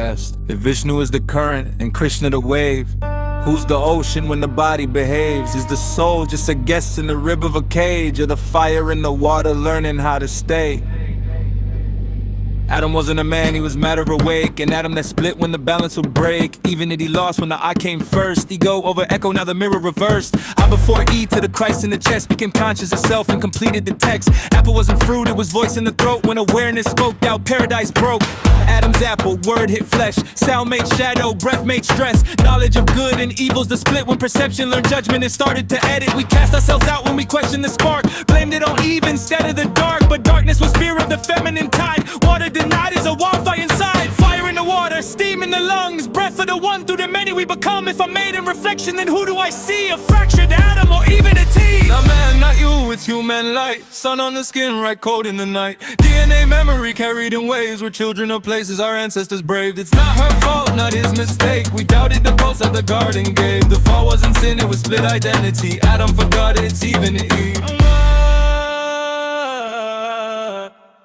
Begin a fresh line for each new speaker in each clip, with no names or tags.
past. If Vishnu is the current and Krishna the wave, who's the ocean when the body behaves? Is the soul just a guest in the rib of a cage, or the fire in the water learning how to stay? Adam wasn't a man, he was matter awake. An atom that split when the balance would break. Even if he lost when the I came first. Ego over echo, now the mirror reversed. I before E to the Christ in the chest became conscious of self and completed the text. Apple wasn't fruit, it was voice in the throat. When awareness spoke out, paradise broke. Adam's apple, word hit flesh. Sound made shadow, breath made stress. Knowledge of good and evil's the split. When perception learned judgment and started to edit. We cast ourselves out when we questioned the spark. Blamed it on Eve instead of the dark. But darkness was fear of the feminine tide. Water denied is a wildfire inside. Fire in the water, steam in the lungs. Breath of the one through the many we become. If I'm made in reflection, then who do I see? A fractured atom or even a T? Not man, not you, it's human light. Sun on the skin, right cold in the night. DNA memory carried in waves. We're children of places our ancestors braved. It's not her fault, not his mistake. We doubted the pulse of the garden gave. The fall wasn't sin, it was split identity. Adam forgot it's even Eve.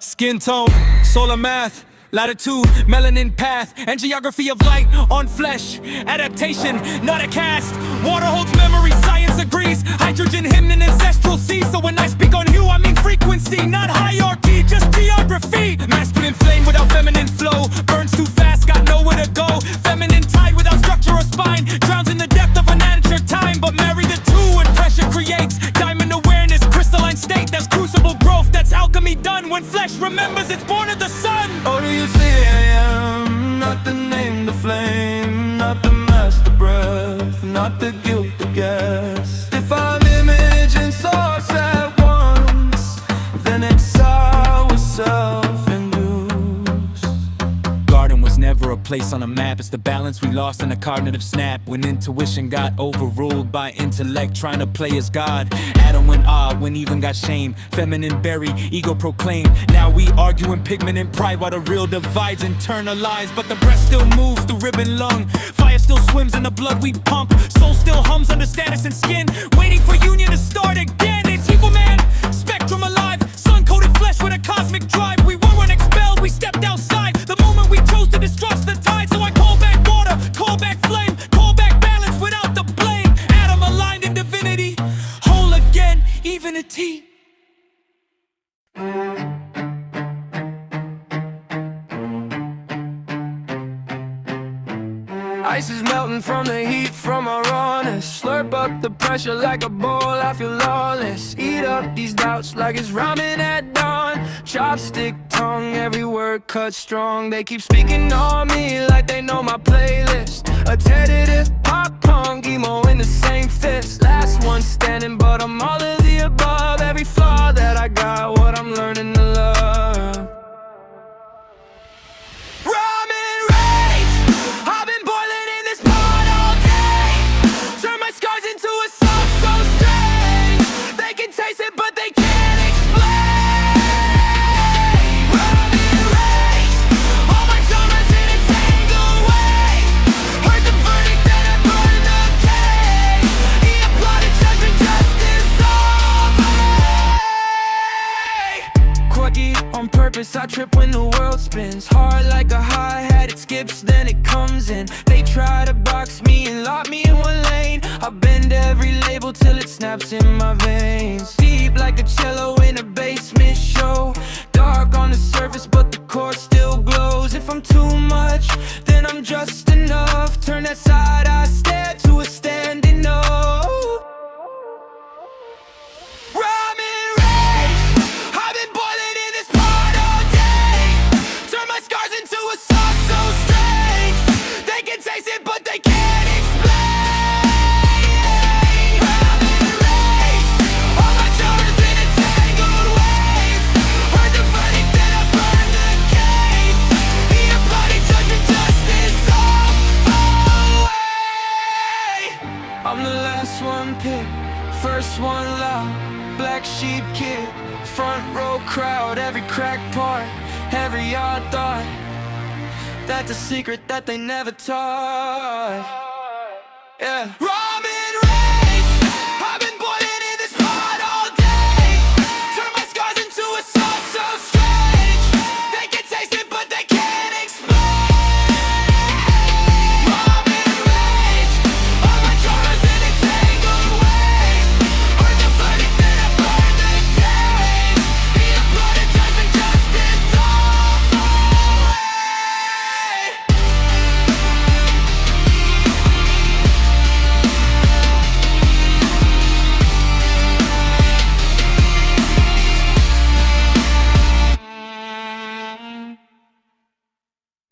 Skin tone, solar math, latitude, melanin path, and geography of light on flesh. Adaptation, not a cast. Water holds memory, science agrees. Hydrogen hymn and ancestral seas. So when I speak on hue, I mean frequency, not hierarchy, just geography. Masculine flame without feminine flow. Burns too fast, got nowhere to go. Feminine tide without structure or spine. Drowns in the depth of an amateur time. But marry the two and pressure creates diamond awareness, crystalline state. That's crucible growth, that's alchemy done. When flesh remembers it's born of the sun. Oh, do you see I am? Not the name, the flame. Not the master breath. Not the guilt, the guest. If I'm image and source at once, then it's self-induced. Garden was never a place on a map. It's the balance we lost in a cognitive snap. When intuition got overruled by intellect trying to play as God. Adam went odd when even got shame. Feminine buried, ego proclaimed. Now we argue in pigment and pride while the real divides internalized. But the breath still moves through rib and lung. Fire still swims in the blood we pump. Soul still hums under status and skin, waiting for union to start again. It's evil man, spectrum alive. Sun-coated flesh with a cosmic drive. We were unexpelled, we stepped outside the moment we chose to distrust the tide. So I call back water, call back flame, call back balance without the blame. Adam aligned in divinity, whole again, even a T. Ice is melting from the heat from our rawness. Slurp up the pressure like a bowl, I feel lawless. Eat up these doubts like it's ramen at dawn. Chopstick tongue, every word cut strong. They keep speaking on me like they know my playlist. A tentative pop punk, emo in the same fist. Last one standing, but I'm all of the above. Every flaw that I got, what I'm learning to love. I trip when the world spins hard like a hi-hat. It skips, then it comes in. They try to box me and lock me in one lane. I bend every label till it snaps in my veins. Deep like a cello in a basement show. Dark on the surface, but the core still glows. If I'm too much, then I'm just enough. Turn that side-eye stare to a standing O. First one loud, black sheep kid. Front row crowd, every crack part, every odd thought. That's a secret that they never taught. Yeah. Ramen rays, I've been boiling in this pot all day. Turn my scars into a sauce so strange. They can taste it but they can't explain.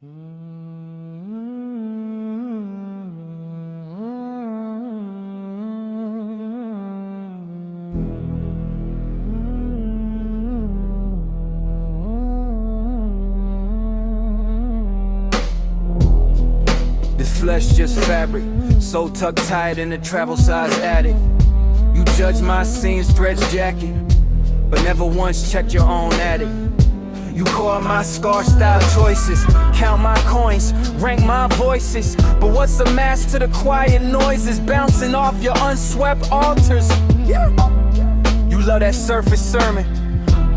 This flesh just fabric, so tucked tight in a travel size attic. You judge my scenes, stretch jacket, but never once checked your own attic. You call my scar style choices, count my coins, rank my voices. But what's a mask to the quiet noises bouncing off your unswept altars? You love that surface sermon,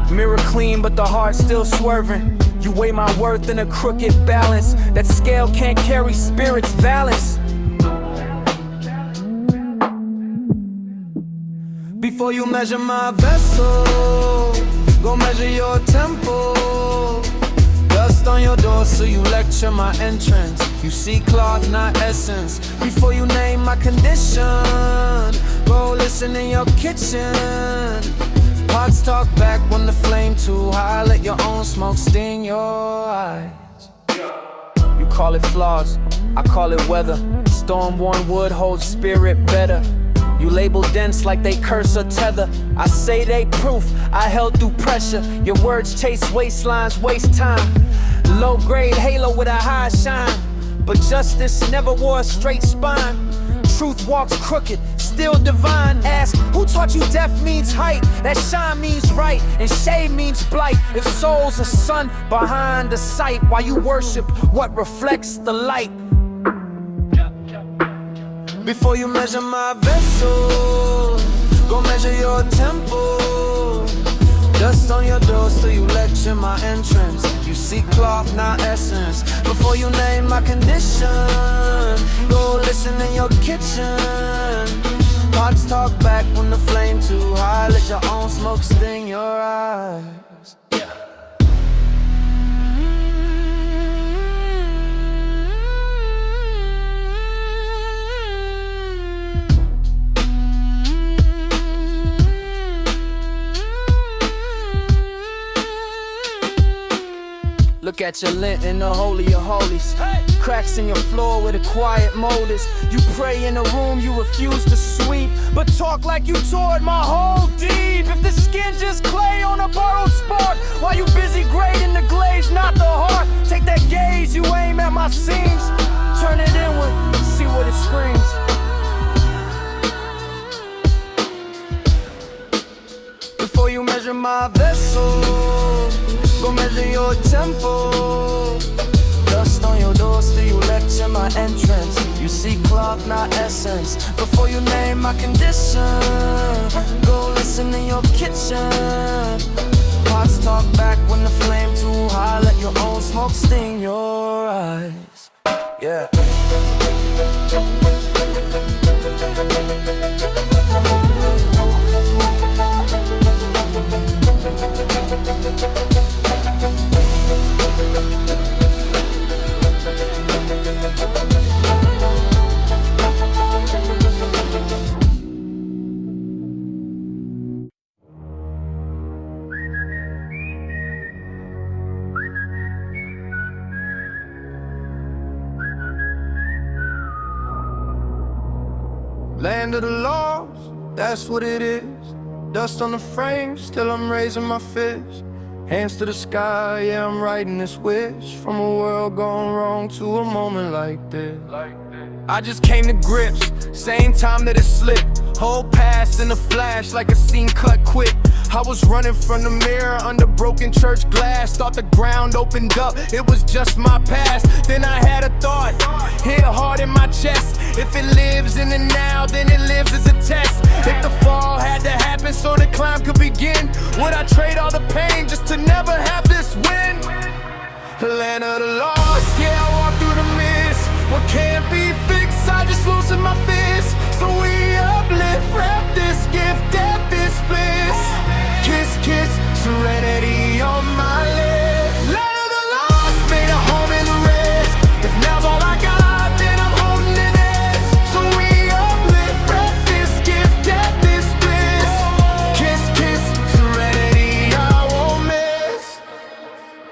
mirror clean but the heart still swerving. You weigh my worth in a crooked balance, that scale can't carry spirit's balance. Before you measure my vessel, go measure your temple. Dust on your door so you lecture my entrance. You see cloth, not essence. Before you name my condition, go listen in your kitchen. Pots talk back when the flame too high. Let your own smoke sting your eyes. You call it flaws, I call it weather. Storm-worn wood holds spirit better. You label dense like they curse or tether. I say they proof, I held through pressure. Your words chase waistlines, waste time. Low grade halo with a high shine, but justice never wore a straight spine. Truth walks crooked, still divine. Ask, who taught you death means height? That shine means right, and shade means blight. If soul's a sun behind the sight, while you worship what reflects the light. Before you measure my vessel, go measure your temple. Dust on your door so you lecture my entrance. You seek cloth, not essence. Before you name my condition, go listen in your kitchen. Pots talk back when the flame too high. Let your own smoke sting your eyes. Look at your lint in the holy of holies. Cracks in your floor where the quiet mold is. You pray in a room you refuse to sweep, but talk like you toured my whole deep. If the skin just clay on a borrowed spark, while you busy grading the glaze, not the heart. Take that gaze, you aim at my seams. Turn it inward, see what it screams. Before you measure my vessel, go measure your temple. Dust on your door, still you lecture my entrance. You see cloth, not essence. Before you name my condition, go listen in your kitchen. Pots talk back when the flame too high. Let your own smoke sting your eyes. Yeah. Land of the lost, that's what it is. Dust on the frame, still I'm raising my fist. Hands to the sky, yeah, I'm writing this wish. From a world gone wrong to a moment like this. I just came to grips, same time that it slipped. Whole past in a flash, like a scene cut quick. I was running from the mirror under broken church glass. Thought the ground opened up, it was just my past. Then I had a thought, hit hard in my chest. If it lives in the now, then it lives as a test. If the fall had to happen so the climb could begin, would I trade all the pain just to never have this win? Land of the lost, yeah, I walk through the mist. What can't be fixed, I just loosen my fist. So we uplift, wrap this gift at this bliss. Kiss, kiss, serenity on my lips. Land of the lost, made a home in the rest. If now's all I got, then I'm holding it this. So we uplift, wrap this gift at this bliss. Kiss, kiss, serenity I won't miss.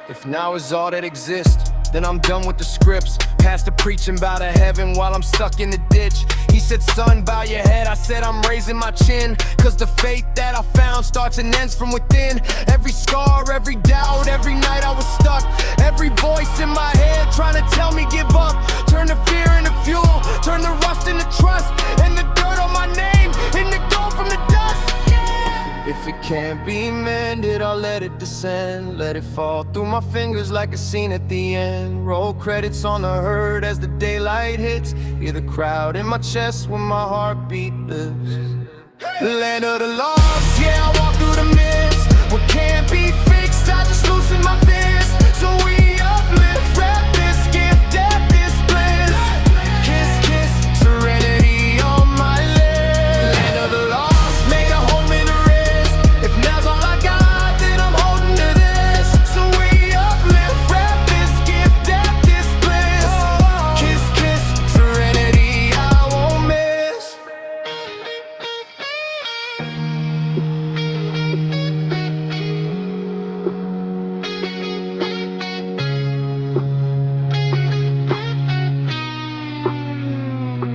If now is all that exists,
then I'm done with the scripts. Pastor preaching about a heaven while I'm stuck in the ditch. He said, son, bow your head. I said, I'm raising my chin, cause the faith that I found starts and ends from within. Every scar, every doubt, every night I was stuck. Every voice in my head trying to tell me give up. Turn the fear into fuel, turn the rust into trust, and the dirt on my name into gold from the dust. If it can't be mended, I'll let it descend. Let it fall through my fingers like a scene at the end. Roll credits on the herd as the daylight hits. Hear the crowd in my chest when my heartbeat lives. Land of the lost, yeah, I walk through the mist. What can't be fixed, I just loosen my fist. So we uplift, wrap this gift, death, this bliss. Kiss, kiss, serenity on my lips. Land of the lost, made a home in the wrist. If now's all I got, then I'm holding to this. So we uplift, wrap this gift, death, this bliss. Kiss, kiss, serenity I won't miss.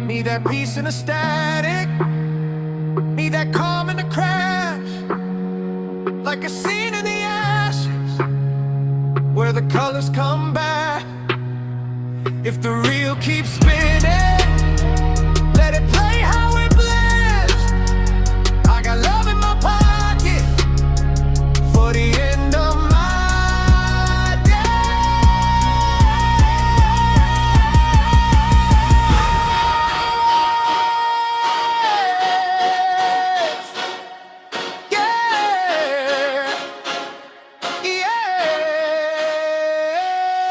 Need that peace in the static, need that calm in the crash, like a scene in the ashes, where the colors come back. If the reel keeps spinning, let it play how it blends. I got love in my pocket for the end of my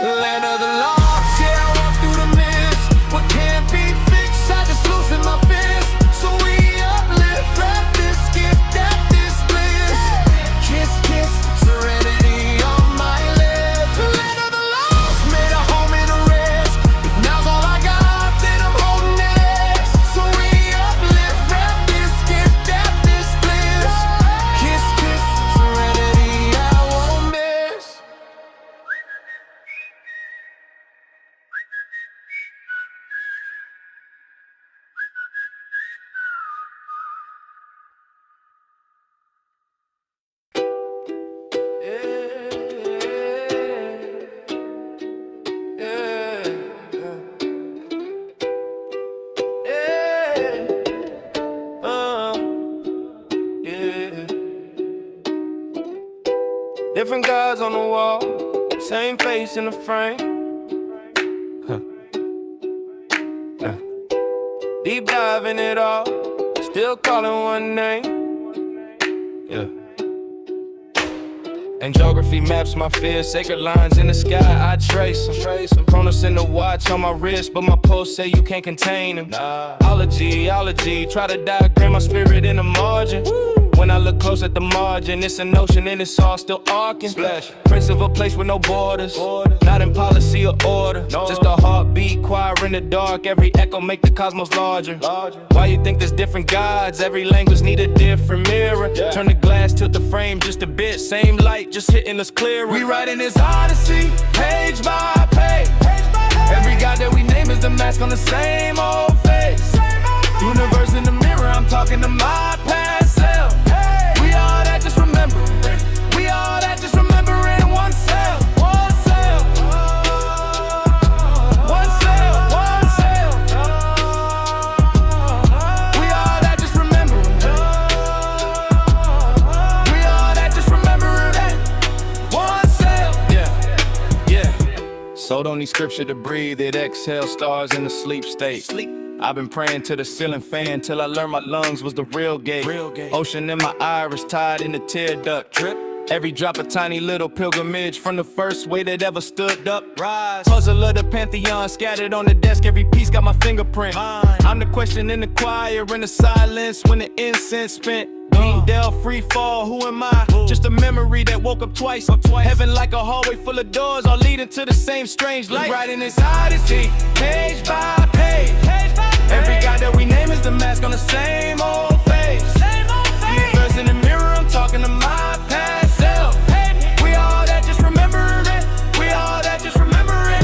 land of the lost, yeah, I walk through the mist. What can't be fixed, I just loosen my fist. So we uplift, wrap this gift, that this bliss. Kiss, kiss, serenity on my lips. Land of the lost, made a home in a rest. If now's all I got, then I'm holding this. So we uplift, wrap this gift, that this bliss. Kiss, kiss, serenity I won't miss. Different guys on the wall, same face in the frame. Deep diving it all, still calling one name. Yeah. And geography maps my fears, sacred lines in the sky, I trace them. Chronos in the watch on my wrist, but my posts say you can't contain them. Ology, try to diagram my spirit in the margin. When I look close at the margin, it's an ocean and it's all still arcing. Splash. Prince of a place with no borders, not in policy or order. Just a heartbeat, choir in the dark. Every echo make the cosmos larger. Why you think there's different gods? Every language need a different mirror. Turn the glass, tilt the frame just a bit. Same light, just hitting us clearer. We writing this odyssey, page by page. Every god that we name is the mask on the same old face. Universe in the mirror, I'm talking to my past self. We all that just remembering. We all that just remembering one self. One self. One self. One self. We all that just remembering. We all that just remembering one self. Yeah. Soul don't need scripture to breathe. It exhale stars in the sleep state. I've been praying to the ceiling fan till I learned my lungs was the real gate. Ocean in my iris, tied in the tear duct. Trip. Every drop a tiny little pilgrimage from the first way that ever stood up. Rise. Puzzle of the pantheon scattered on the desk. Every piece got my fingerprint. I'm the question in the choir in the silence when the incense spent. Being Del, free fall, who am I? Just a memory that woke up twice. Heaven like a hallway full of doors, all leading to the same strange light. We writing this odyssey, page by page. Every god that we name is the mask on the same old face. Universe in the mirror, I'm talking to my past self. We all that just remembering. We all that just remembering.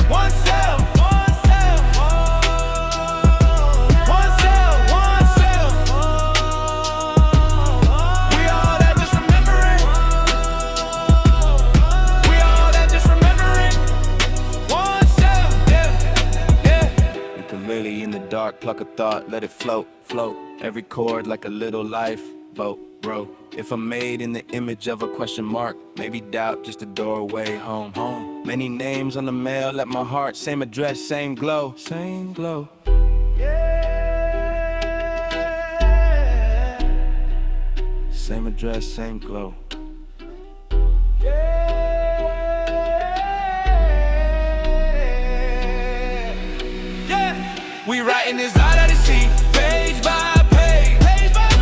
the dark, pluck a thought, let it float, float. Every chord like a little lifeboat, row. If I'm made in the image of a question mark, maybe doubt just a doorway home, home. Many names on the mail at my heart, same address, same glow, same glow. Same address, same glow. We writing this out of the sea, page by page.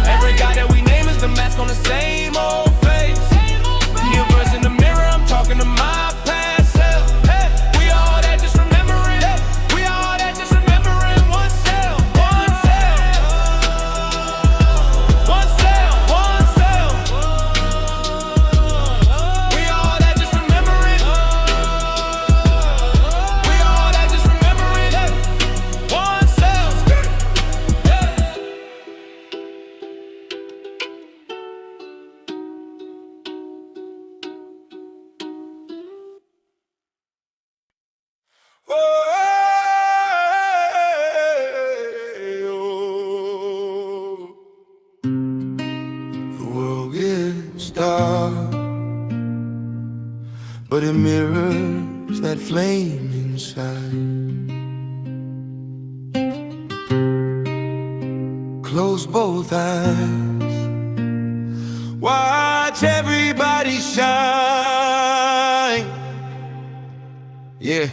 Every guy that we name is the mask on the same old face. Universe in the mirror, I'm talking to my past self. We all that just remembering. We all that just remembering one self, one self. One self, one self. We all that just remembering. We all that just remembering one self. The world gets dark, but it mirrors that flame inside. Close both eyes, watch everybody shine. Yeah.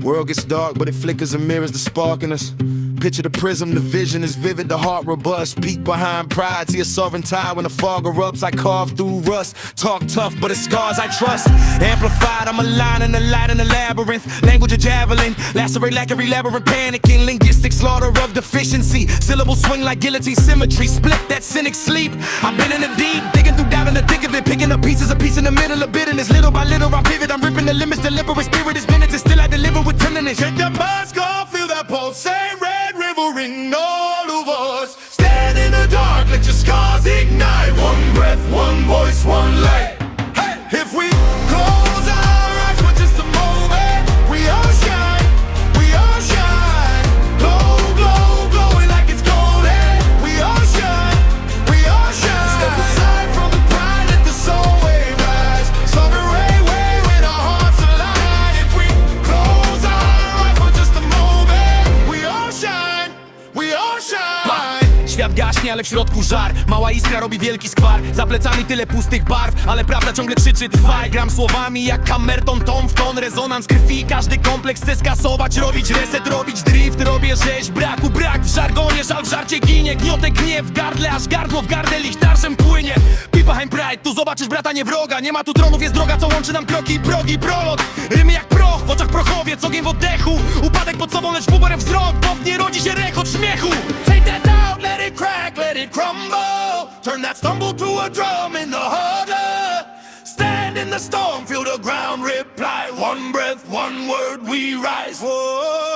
World gets dark, but it flickers and mirrors the spark in us. Picture the prism, the vision is vivid, the heart robust. Peek behind pride, see a sovereign tide when the fog erupts. I carve through rust, talk tough, but it's scars I trust. Amplified, I'm a line in the light in the labyrinth. Language of javelin, lacerate like every labyrinth. Panicking, linguistic slaughter of deficiency. Syllable swing like guillotine symmetry. Split that cynic sleep. I've been in the deep, digging through doubt in the thick of it. Picking up pieces, a piece in the middle of bitterness. Little by little I pivot, I'm ripping the limits. Deliberate spirit is minutes, and still I deliver with tenderness. Take the mask off, feel that pulse, same red river in all of us. Stand in the dark, let your scars ignite. One breath, one voice, one light. Hey, if we close our eyes for just a moment, we all shine, we all shine. Glow, glow, glowing like it's golden. We all shine, we all shine. Step aside from the pride, let the soul wave rise. Sovereign ray, when our hearts align. If we close our eyes for just a moment, we all shine, we all shine. Świat gaśnie, ale w środku żar. Mała iskra robi wielki skwar. Za plecami tyle pustych barw, ale prawda ciągle krzyczy trwaj. Gram słowami jak kamerton, ton w ton. Rezonans krwi, każdy kompleks chcę skasować. Robić reset, robić drift. Robię rzeź, braku brak w żargonie. Żal w żarcie ginie, gniotę gniew w gardle, aż gardło w gardę lichtarzem płynie. Behind pride, tu zobaczysz brata, nie wroga. Nie ma tu tronów, jest droga, co łączy nam kroki i progi. Prolog, rymy jak proch, w oczach prochowiec, ogień w oddechu. Upadek pod sobą, lecz buborem wzrok, bo w nie rodzi się rechot śmiechu. Take that out, let it crack, let it crumble. Turn that stumble to a drum in the huddle. Stand in the storm, feel the ground reply. One breath, one word, we rise. Whoa.